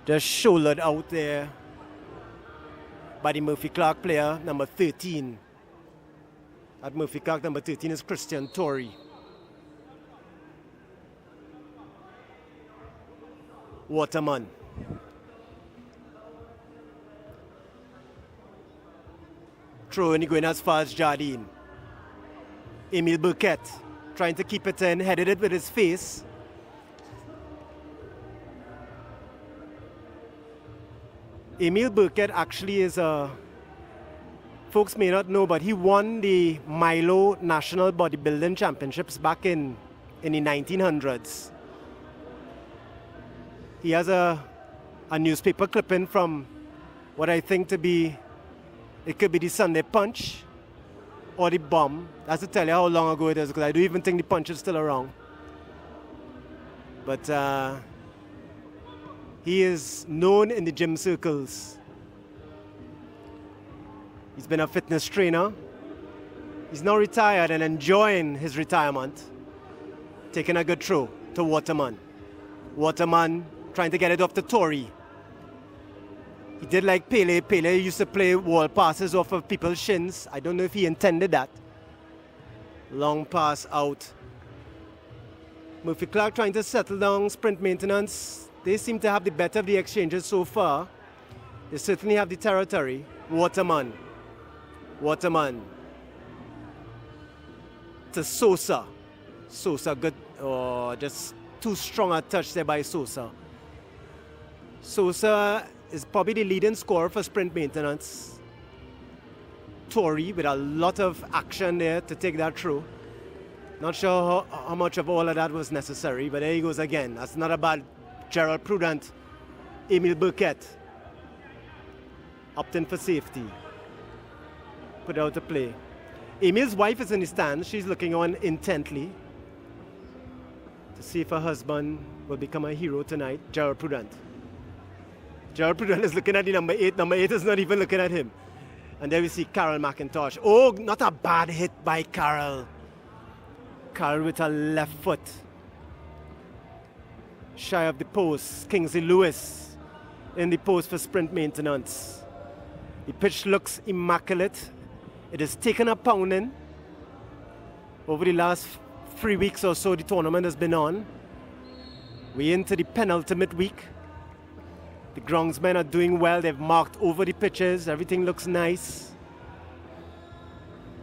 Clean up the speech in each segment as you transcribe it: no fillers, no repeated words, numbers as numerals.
Just shouldered out there by the Murphy Clarke player, number 13. At Murphy Clarke, number 13 is Christian Tory. Waterman. Throw in going as far as Jardine. Emile Burkett trying to keep it in, headed it with his face. Emile Burkett actually is a, folks may not know, but he won the Milo National Bodybuilding Championships back in the 1900s. He has a newspaper clipping from what I think to be, it could be the Sunday Punch or the Bomb. That's to tell you how long ago it is, because I don't even think the Punch is still around. But he is known in the gym circles. He's been a fitness trainer. He's now retired and enjoying his retirement. Taking a good throw to Waterman. Waterman trying to get it off to Tory. He did like Pele. Pele used to play wall passes off of people's shins. I don't know if he intended that. Long pass out. Murphy Clarke trying to settle down sprint maintenance. They seem to have the better of the exchanges so far. They certainly have the territory. Waterman. Waterman. To Sosa. Sosa good. Oh, just too strong a touch there by Sosa. Sosa is probably the leading scorer for sprint maintenance. Tory with a lot of action there to take that through. Not sure how much of all of that was necessary, but there he goes again. That's not a bad Gerald Prudent. Emile Burkett. Opting for safety. Put out to play. Emile's wife is in the stands. She's looking on intently to see if her husband will become a hero tonight. Gerald Prudent. Gerald Prudent is looking at the number 8. Number 8 is not even looking at him. And there we see Carol McIntosh. Oh, not a bad hit by Carol. Carol with her left foot. Shy of the post. Kingsley Lewis in the post for sprint maintenance. The pitch looks immaculate. It has taken a pounding. Over the last 3 weeks or so the tournament has been on. We're into the penultimate week. The groundsmen are doing well. They've marked over the pitches. Everything looks nice.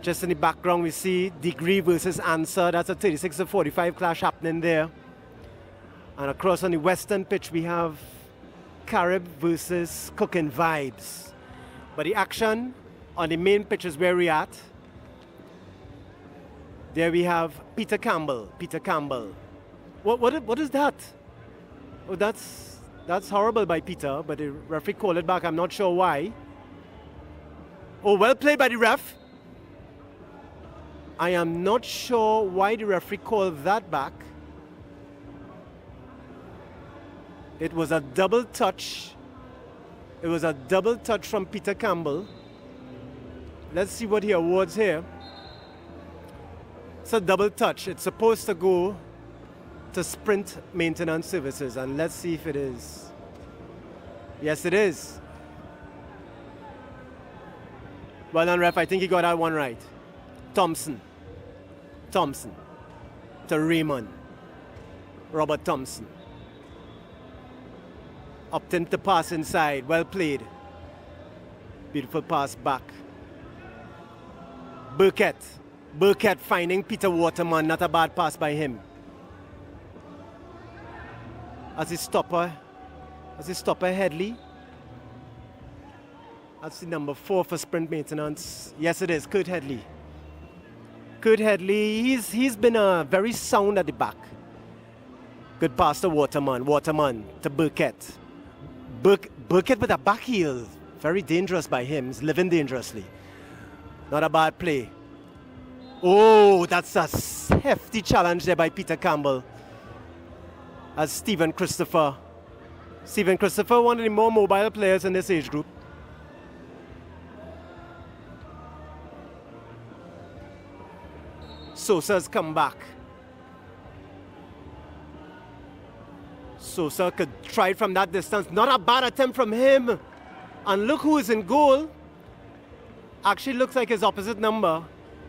Just in the background we see Degree versus Answer. That's a 36-45 clash happening there. And across on the western pitch we have Carib versus Cooking Vibes. But the action on the main pitch is where we're at. There we have Peter Campbell. Peter Campbell. What is that? Oh, that's horrible by Peter, but the referee called it back. I'm not sure why. Oh, well played by the ref. I am not sure why the referee called that back. It was a double touch. It was a double touch from Peter Campbell. Let's see what he awards here. It's a double touch. It's supposed to go to sprint maintenance services, and let's see if it is. Yes, it is. Well done, ref. I think he got that one right. Thompson to Raymond. Robert Thompson. Upton to pass inside. Well played. Beautiful pass back. Burkett finding Peter Waterman. Not a bad pass by him. As his stopper Headley. That's the number 4 for sprint maintenance. Yes, it is. Kurt Headley. Kurt Headley, he's been very sound at the back. Good pass to Waterman. Waterman to Burkett. Burkett with a back heel. Very dangerous by him. He's living dangerously. Not a bad play. Oh, that's a hefty challenge there by Peter Campbell. As Stephen Christopher, one of the more mobile players in this age group. Sosa's come back. Sosa could try it from that distance. Not a bad attempt from him. And look who is in goal. Actually looks like his opposite number.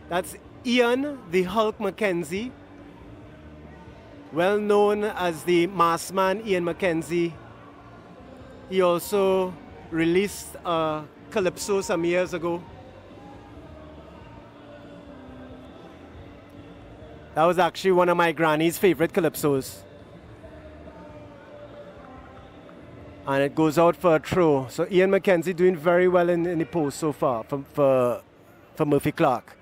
That's Ian the Hulk McKenzie. Well known as the masked man, Ian McKenzie. He also released a Calypso some years ago. That was actually one of my granny's favorite Calypsos. And it goes out for a throw. So Ian McKenzie doing very well in the post so far for Murphy Clarke.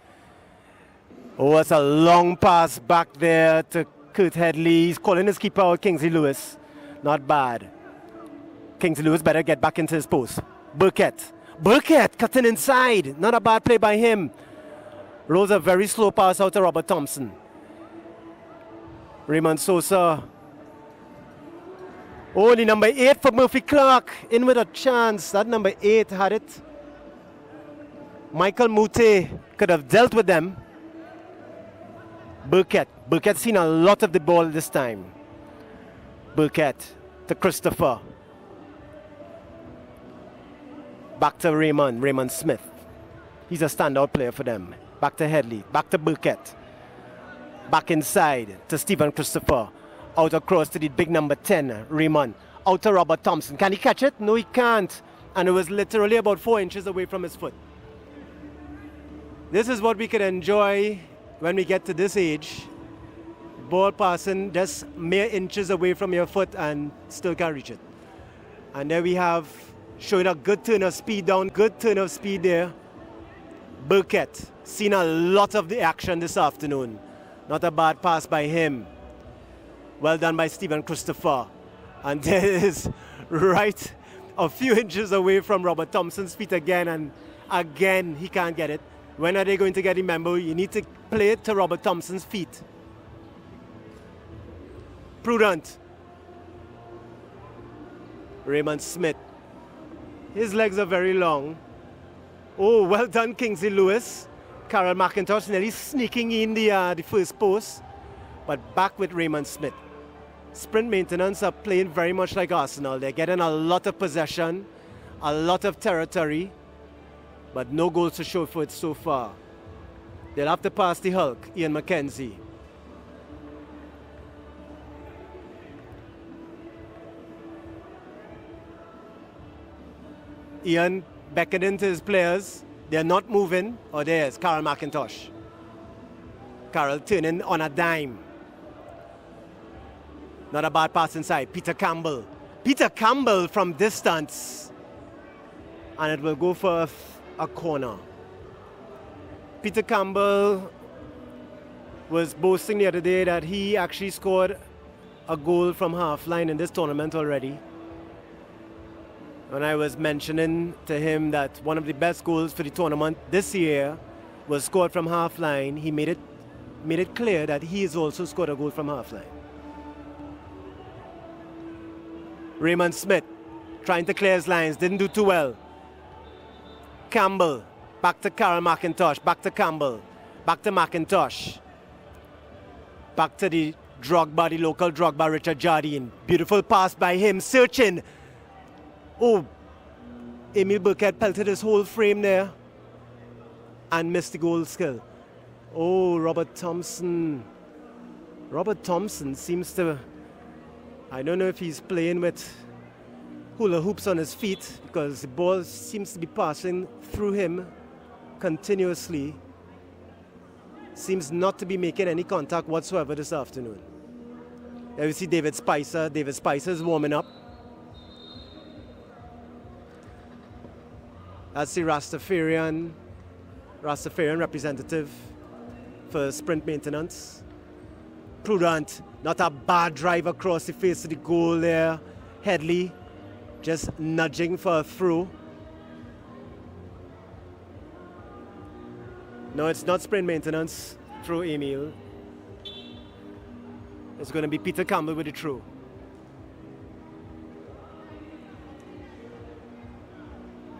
Oh, that's a long pass back there to Kurt Headley. He's calling his keeper out, Kingsley Lewis. Not bad. Kingsley Lewis better get back into his post. Burkett cutting inside. Not a bad play by him. Rolls a very slow pass out to Robert Thompson. Raymond Sosa. Only number 8 for Murphy Clarke. In with a chance. That number 8 had it. Michael Mute could have dealt with them. Burkett seen a lot of the ball this time. Burkett to Christopher. Back to Raymond Smith. He's a standout player for them. Back to Headley. Back to Burkett. Back inside to Stephen Christopher. Out across to the big number 10, Raymond. Out to Robert Thompson. Can he catch it? No, he can't. And it was literally about 4 inches away from his foot. This is what we could enjoy when we get to this age. Ball passing just mere inches away from your foot and still can't reach it. And there we have showing a good turn of speed down. Good turn of speed there. Burkett. Seen a lot of the action this afternoon. Not a bad pass by him. Well done by Stephen Christopher. And there it is, right a few inches away from Robert Thompson's feet again. And again, he can't get it. When are they going to get it? Remember, you need to play it to Robert Thompson's feet. Prudent. Raymond Smith. His legs are very long. Oh, well done, Kingsley Lewis. Carol McIntosh nearly sneaking in the first post. But back with Raymond Smith. Sprint Maintenance are playing very much like Arsenal. They're getting a lot of possession, a lot of territory, but no goals to show for it so far. They'll have to pass the Hulk, Ian McKenzie. Ian beckoning to his players. They're not moving. Oh, there's Carol McIntosh. Carol turning on a dime. Not a bad pass inside. Peter Campbell. Peter Campbell from distance. And it will go for a corner. Peter Campbell was boasting the other day that he actually scored a goal from half line in this tournament already. When I was mentioning to him that one of the best goals for the tournament this year was scored from half line, he made it clear that he has also scored a goal from half line. Raymond Smith trying to clear his lines, didn't do too well. Campbell, back to Carol McIntosh, back to Campbell, back to McIntosh. Back to the Drogba, the local Drogba, Richard Jardine. Beautiful pass by him, searching. Oh, Emil Burkett pelted his whole frame there and missed the goal skill. Oh, Robert Thompson. Robert Thompson seems to, I don't know if he's playing with hula hoops on his feet because the ball seems to be passing through him continuously. Seems not to be making any contact whatsoever this afternoon. There we see David Spicer. David Spicer is warming up. That's the Rastafarian representative for Sprint Maintenance. Prudent, not a bad drive across the face of the goal there. Headley just nudging for a throw. No, it's not Sprint Maintenance. Throw Emil. It's going to be Peter Campbell with the throw.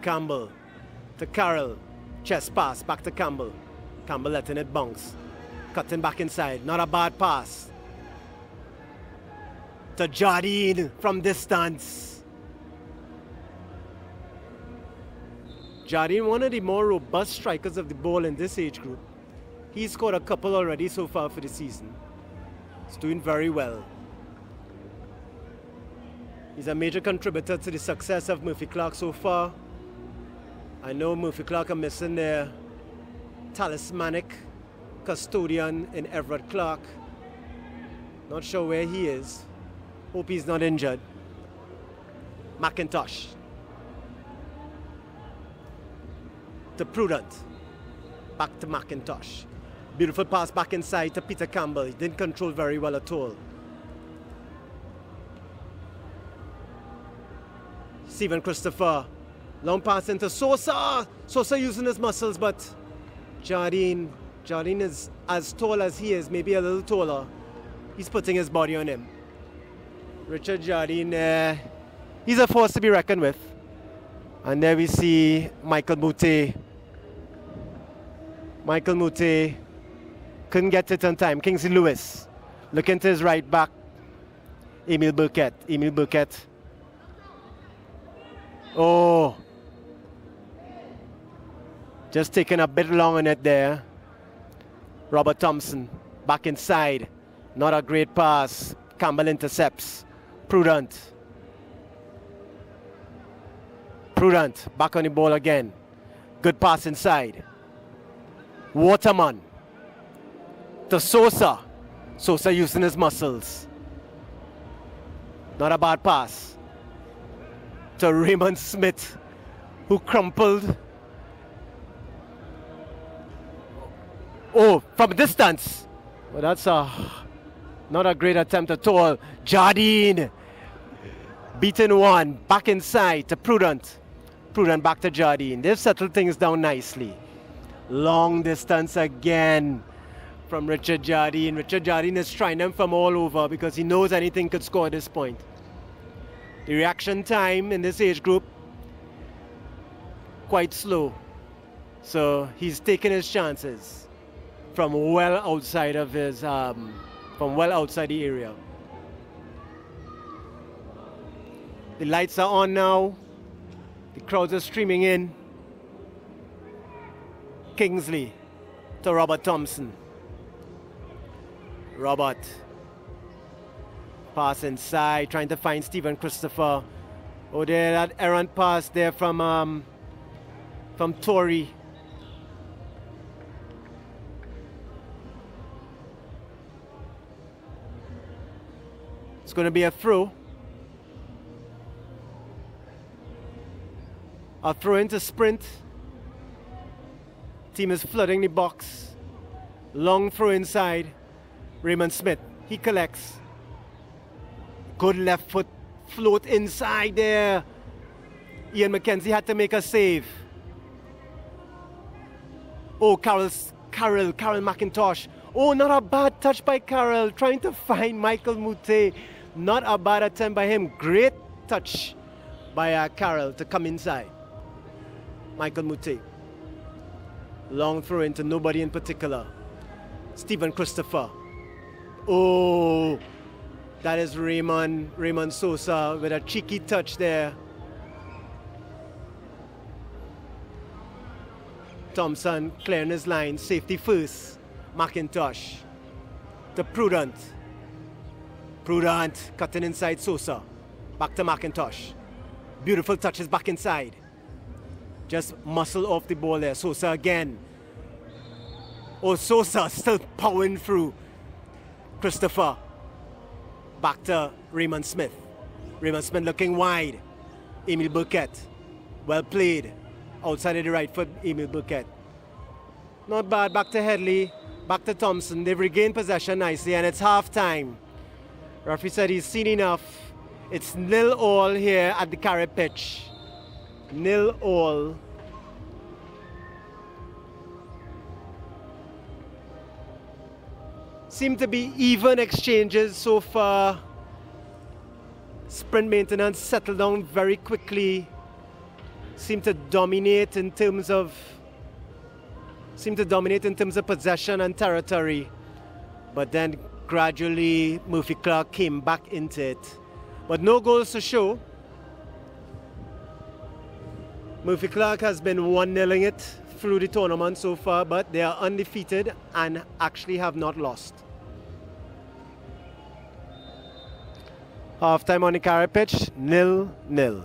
Campbell to Carroll. Chest pass back to Campbell. Campbell letting it bounce. Cutting back inside. Not a bad pass. to Jardine from distance. Jardine, one of the more robust strikers of the ball in this age group. He's scored a couple already so far for the season. He's doing very well. He's a major contributor to the success of Murphy Clarke so far. I know Murphy Clarke are missing their talismanic custodian in Everett Clarke. Not sure where he is. Hope he's not injured. McIntosh. To Prudent. Back to McIntosh. Beautiful pass back inside to Peter Campbell. He didn't control very well at all. Stephen Christopher. Long pass into Sosa. Sosa using his muscles, but Jardine is as tall as he is, maybe a little taller. He's putting his body on him. Richard Jardine, he's a force to be reckoned with. And there we see Michael Moutet. Michael Moutet couldn't get it on time. Kingsley Lewis looking to his right back. Emile Burkett. Oh, just taking a bit long on it there. Robert Thompson back inside. Not a great pass. Campbell intercepts. Prudent back on the ball again. Good pass inside. Waterman to Sosa. Sosa using his muscles. Not a bad pass to Raymond Smith, who crumpled. Oh, from distance. Well, that's not a great attempt at all. Jardine beaten one. Back inside to Prudent. Prudent back to Jardine. They've settled things down nicely. Long distance again from Richard Jardine. Richard Jardine is trying them from all over because he knows anything could score at this point. The reaction time in this age group, quite slow. So he's taking his chances from well outside of his, from well outside the area. The lights are on now. The crowds are streaming in. Kingsley to Robert Thompson. Robert. Pass inside, trying to find Stephen Christopher. Oh, there, that errant pass there from Tory. It's going to be a throw. A throw into sprint. Team is flooding the box. Long throw inside. Raymond Smith, he collects. Good left foot float inside there. Ian McKenzie had to make a save. Oh, Carol McIntosh. Oh, not a bad touch by Carol, trying to find Michael Moutet. Not a bad attempt by him. Great touch by Carol to come inside. Michael Moutet. Long throw into nobody in particular. Stephen Christopher. Oh, that is Raymond Sosa with a cheeky touch there. Thompson clearing his line, safety first. McIntosh to Prudent. Prudent cutting inside Sosa. Back to McIntosh. Beautiful touches back inside. Just muscle off the ball there. Sosa again. Oh, Sosa still powering through. Christopher. Back to Raymond Smith. Raymond Smith looking wide. Emile Burkett. Well played. Outside of the right foot, Emile Burkett. Not bad. Back to Headley. Back to Thompson. They've regained possession nicely, and it's half time. Referee said he's seen enough. It's 0-0 here at the Carib pitch. 0-0. Seem to be even exchanges so far. Sprint maintenance settled down very quickly. Seem to dominate in terms of possession and territory. But then Gradually, Murphy Clarke came back into it. But no goals to show. Murphy Clarke has been 1-0ing it through the tournament so far, but they are undefeated and actually have not lost. Half-time on the Clarke pitch, 0-0.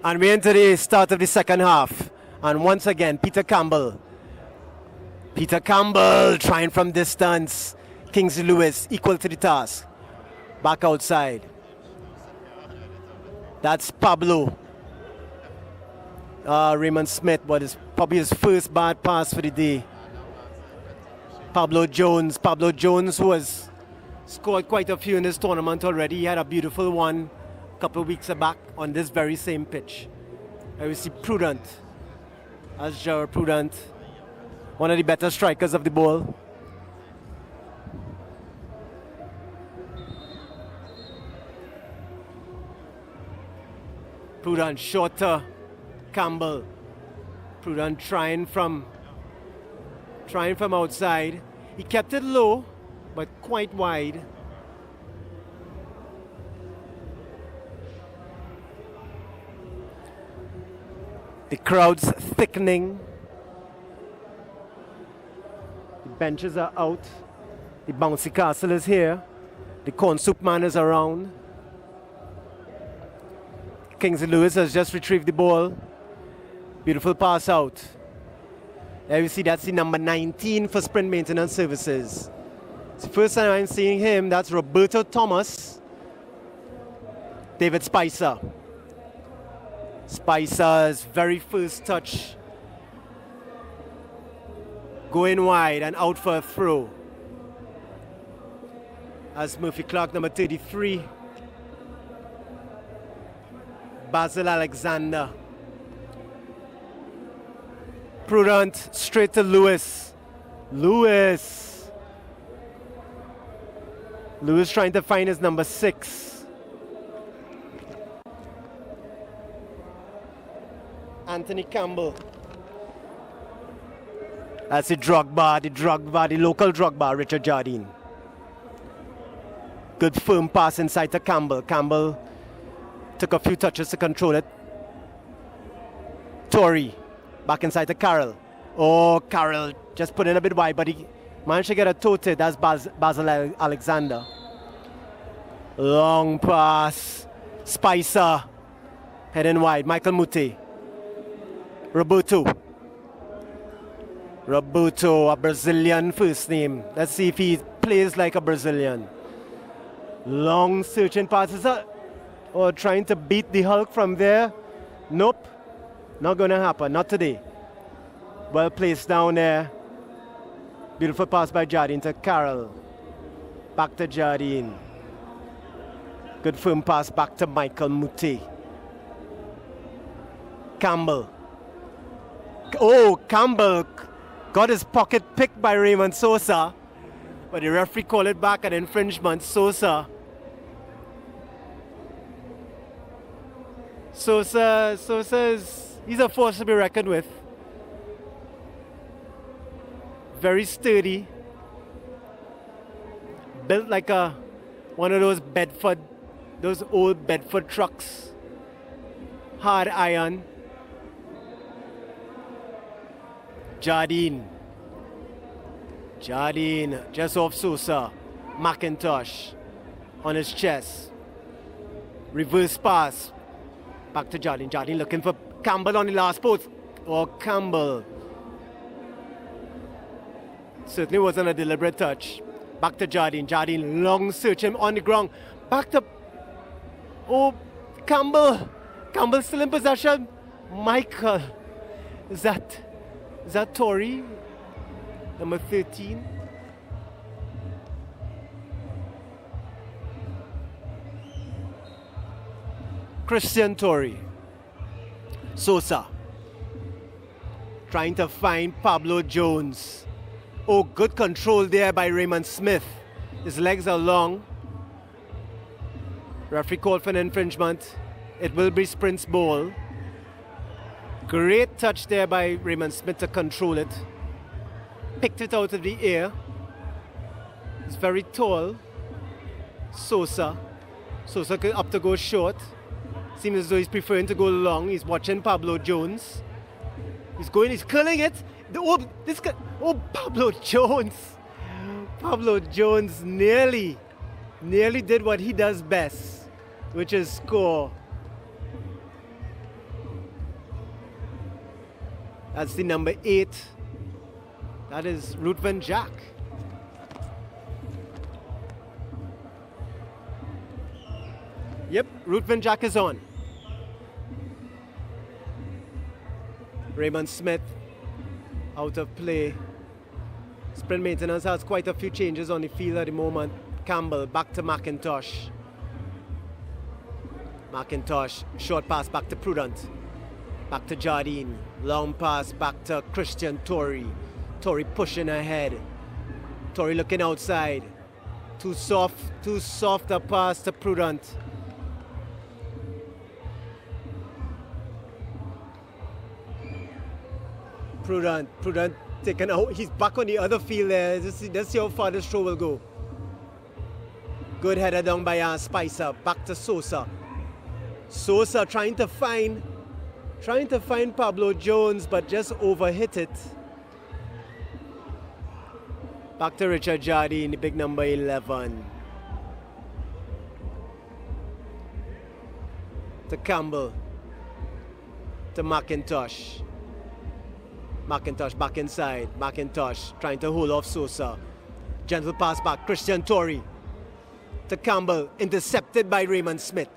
And we're into the start of the second half. And once again, Peter Campbell. Peter Campbell trying from distance. Kingsley Lewis equal to the task. Back outside. That's Pablo. Raymond Smith, but it's probably his first bad pass for the day. Pablo Jones. Pablo Jones, who has scored quite a few in this tournament already. He had a beautiful one a couple of weeks back on this very same pitch. I will see Prudent. As Gerard Prudent, one of the better strikers of the ball. Prudent shorter. Campbell. Prudent trying from outside. He kept it low, but quite wide. The crowd's thickening. The benches are out. The bouncy castle is here. The corn soup man is around. Kingsley Lewis has just retrieved the ball. Beautiful pass out. There you see that's the number 19 for Sprint Maintenance Services. It's the first time I'm seeing him. That's Roberto Thomas. David Spicer. Spicer's very first touch. Going wide and out for a throw. As Murphy Clarke, number 33. Basil Alexander. Prudent straight to Lewis. Lewis trying to find his number 6. Anthony Campbell. That's the local Drogba, Richard Jardine. Good firm pass inside to Campbell. Campbell took a few touches to control it. Tory. Back inside to Carroll. Oh, Carroll just put in a bit wide, but he managed to get a toe to it. That's Basil Alexander. Long pass. Spicer. Heading wide. Michael Muti. Roberto, a Brazilian first name. Let's see if he plays like a Brazilian. Long searching passes. Or trying to beat the Hulk from there. Nope. Not going to happen. Not today. Well placed down there. Beautiful pass by Jardine to Carroll. Back to Jardine. Good firm pass back to Michael Muti. Campbell. Oh, Campbell got his pocket picked by Raymond Sosa. But the referee called it back an infringement. Sosa, he's a force to be reckoned with. Very sturdy. Built like one of those old Bedford trucks. Hard iron. Jardine, just off Sosa. McIntosh on his chest. Reverse pass. Back to Jardine. Jardine looking for Campbell on the last post. Oh, Campbell. Certainly wasn't a deliberate touch. Back to Jardine. Jardine long searching on the ground. Back to... Oh, Campbell. Campbell still in possession. Michael. Is that Tory? Number 13. Christian Tory. Sosa. Trying to find Pablo Jones. Oh, good control there by Raymond Smith. His legs are long. Referee called for an infringement. It will be Sprint's ball. Great touch there by Raymond Smith to control it. Picked it out of the air. He's very tall. Sosa could up to go short. Seems as though he's preferring to go long. He's watching Pablo Jones. He's curling it. Pablo Jones. Pablo Jones nearly did what he does best, which is score. That's the number 8. That is Ruth Van Jack. Yep, Ruth Van Jack is on. Raymond Smith out of play. Sprint Maintenance has quite a few changes on the field at the moment. Campbell back to McIntosh. Short pass back to Prudent. Back to Jardine. Long pass back to Christian Tory. Tory pushing ahead. Tory looking outside. Too soft a pass to Prudent. Prudent taken out. He's back on the other field there. Let's see how far this throw will go. Good header down by Spicer. Back to Sosa. Sosa trying to find Pablo Jones, but just overhit it. Back to Richard Jardine, the big number 11. To Campbell. To McIntosh. McIntosh back inside. McIntosh trying to hold off Sosa. Gentle pass back. Christian Tory. To Campbell. Intercepted by Raymond Smith.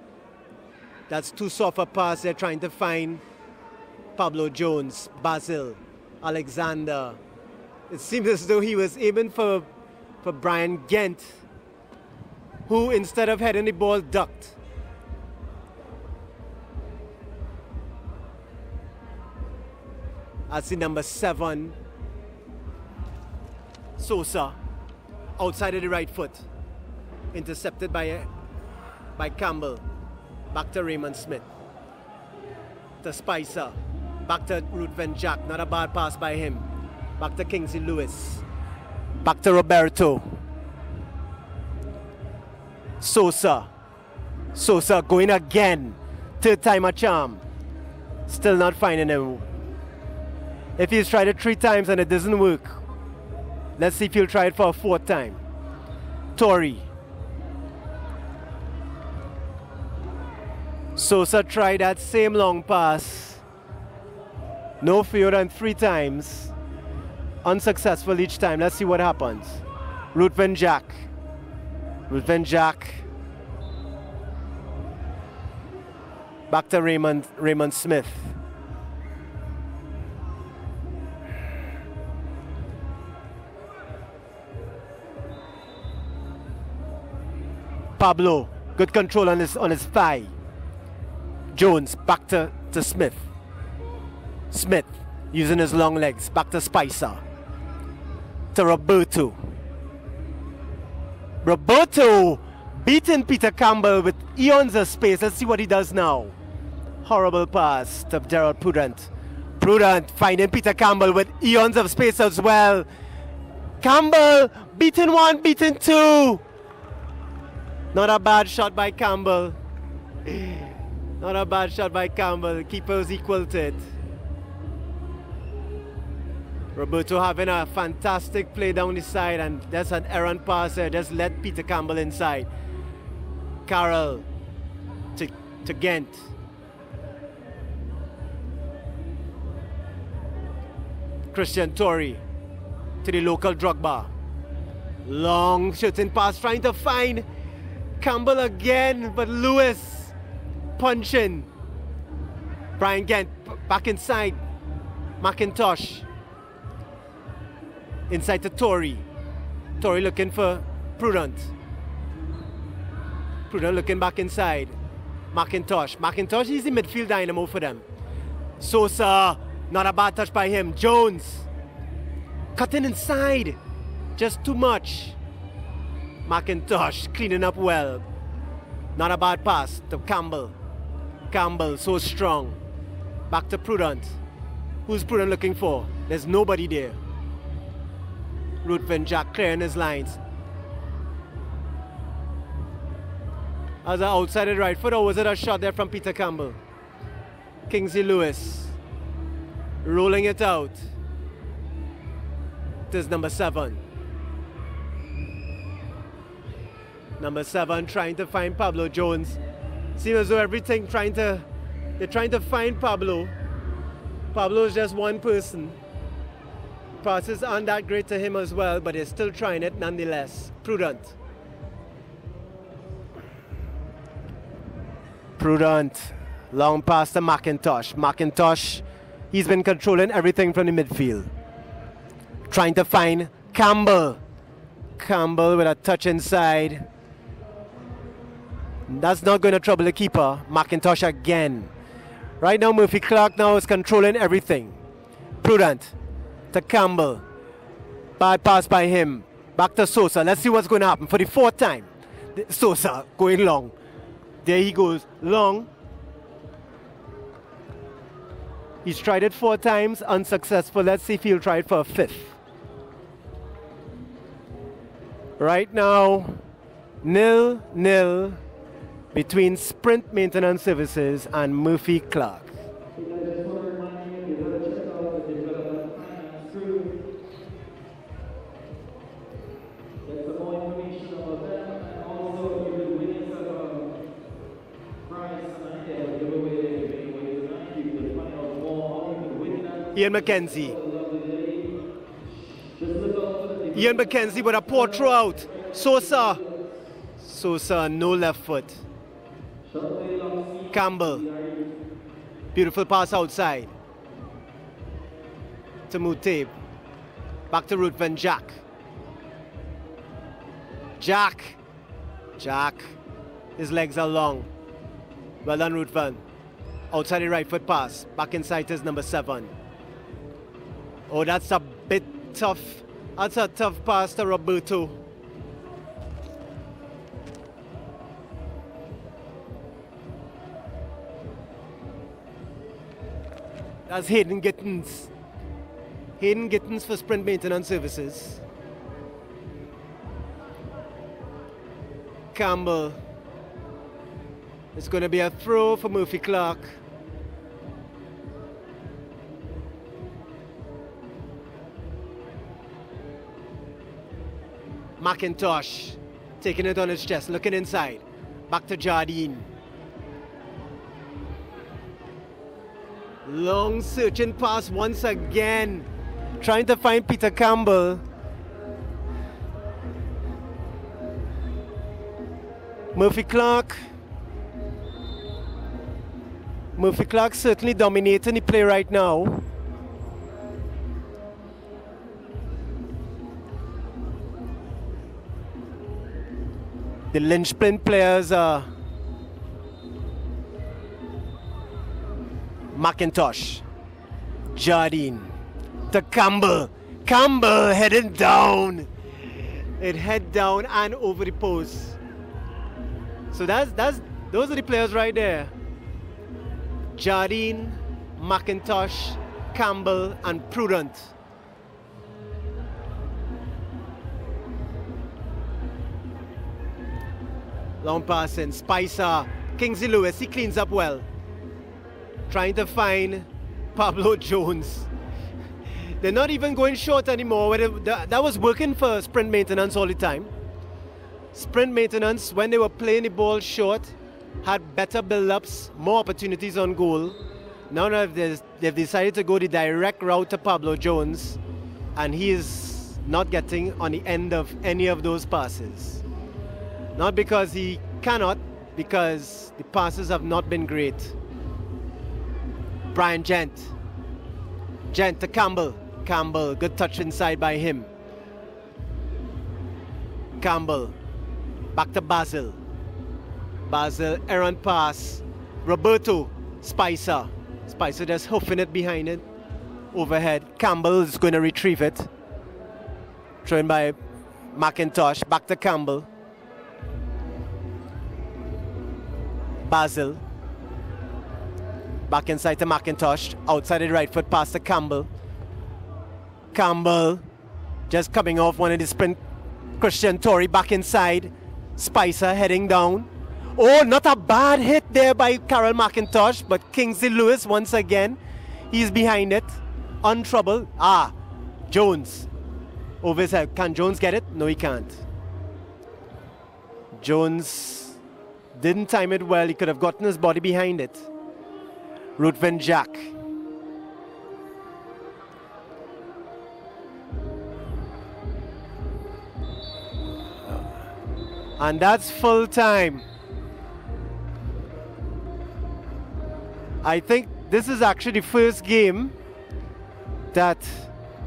That's too soft a pass. They're trying to find Pablo Jones. Basil. Alexander. It seems as though he was aiming for Brian Gent, who instead of heading the ball ducked. That's the number 7. Sosa, outside of the right foot. Intercepted by Campbell. Back to Raymond Smith. To Spicer. Back to Ruth Van Jack. Not a bad pass by him. Back to Kingsley Lewis. Back to Roberto. Sosa going again. Third time a charm. Still not finding him. If he's tried it 3 times and it doesn't work, let's see if he'll try it for a 4th time. Tory. Sosa tried that same long pass. No fewer than 3 times. Unsuccessful each time. Let's see what happens. Ruthven Jack. Ruthven Jack. Back to Raymond Smith. Pablo, good control on his thigh. Jones, back to Smith. Smith, using his long legs, back to Spicer. To Roberto. Roberto beating Peter Campbell with eons of space. Let's see what he does now. Horrible pass to Gerald Prudent. Prudent finding Peter Campbell with eons of space as well. Campbell beating 1, beating 2. Not a bad shot by Campbell. Not a bad shot by Campbell. The keeper's equal to it. Roberto having a fantastic play down the side, and that's an errant pass there. Just let Peter Campbell inside. Carroll to Gent. Christian Tory to the local Drogba. Long shooting pass trying to find Campbell again, but Lewis punching. Brian Gent back inside. McIntosh. Inside to Tory. Tory looking for Prudent. Prudent looking back inside. McIntosh. McIntosh is the midfield dynamo for them. Sosa. Not a bad touch by him. Jones. Cutting inside. Just too much. McIntosh cleaning up well. Not a bad pass to Campbell. Campbell so strong. Back to Prudent. Who's Prudent looking for? There's nobody there. Ruthven Jack clearing his lines. As an outside right foot, or was it a shot there from Peter Campbell? Kingsley Lewis rolling it out. This is number 7. Number 7 trying to find Pablo Jones. Seems as though they're trying to find Pablo. Pablo is just one person. Passes aren't that great to him as well, but they're still trying it nonetheless. Prudent. Prudent. Long pass to McIntosh. McIntosh, he's been controlling everything from the midfield. Trying to find Campbell. Campbell with a touch inside. That's not going to trouble the keeper. McIntosh again. Right now, Clarke now is controlling everything. Prudent to Campbell. Bad pass by him. Back to Sosa. Let's see what's going to happen for the 4th time. Sosa going long. There he goes. Long. He's tried it 4 times. Unsuccessful. Let's see if he'll try it for a 5th. Right now, 0-0 between Sprint Maintenance Services and Murphy Clarke. Ian McKenzie. Ian McKenzie with a poor throw out. Sosa. Sosa, no left foot. Campbell. Beautiful pass outside. To Mutab. Back to Ruthven Jack. Jack. His legs are long. Well done, Ruthven. Outside the right foot pass. Back inside is number 7. Oh, that's a bit tough. That's a tough pass to Roberto. That's Hayden Gittins. Hayden Gittins for Sprint Maintenance Services. Campbell. It's going to be a throw for Murphy Clarke. McIntosh taking it on his chest, looking inside. Back to Jardine. Long searching pass once again. Trying to find Peter Campbell. Murphy Clarke. Murphy Clarke certainly dominating the play right now. The linchpin players are McIntosh, Jardine, to Campbell. Campbell heading down. It head down and over the post. So those are the players right there. Jardine, McIntosh, Campbell, and Prudent. Long passing, Spicer, Kingsley Lewis, he cleans up well. Trying to find Pablo Jones. They're not even going short anymore. That was working for sprint maintenance all the time. Sprint maintenance, when they were playing the ball short, had better build-ups, more opportunities on goal. Now that they've decided to go the direct route to Pablo Jones, and he is not getting on the end of any of those passes. Not because he cannot, because the passes have not been great. Brian Gent. Gent to Campbell. Campbell, good touch inside by him. Campbell, back to Basil. Basil, errant pass. Roberto, Spicer. Spicer just hoofing it behind it. Overhead. Campbell is going to retrieve it. Thrown by McIntosh. Back to Campbell. Basil. Back inside to McIntosh. Outside the right foot pass to Campbell. Campbell just coming off one of the sprint. Christian Torrey back inside. Spicer heading down. Oh, not a bad hit there by Carol McIntosh, but Kingsley Lewis once again. He's behind it. Untroubled. Jones. Over his head. Can Jones get it? No, he can't. Jones didn't time it well. He could have gotten his body behind it. Ruthven Jack. And that's full time. I think this is actually the first game that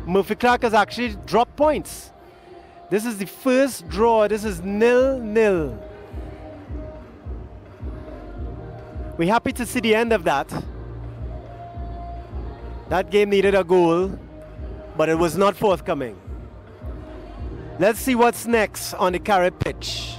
Murphy Clarke has actually dropped points. This is the first draw. This is 0-0. We're happy to see the end of that. That game needed a goal, but it was not forthcoming. Let's see what's next on the Clarke pitch.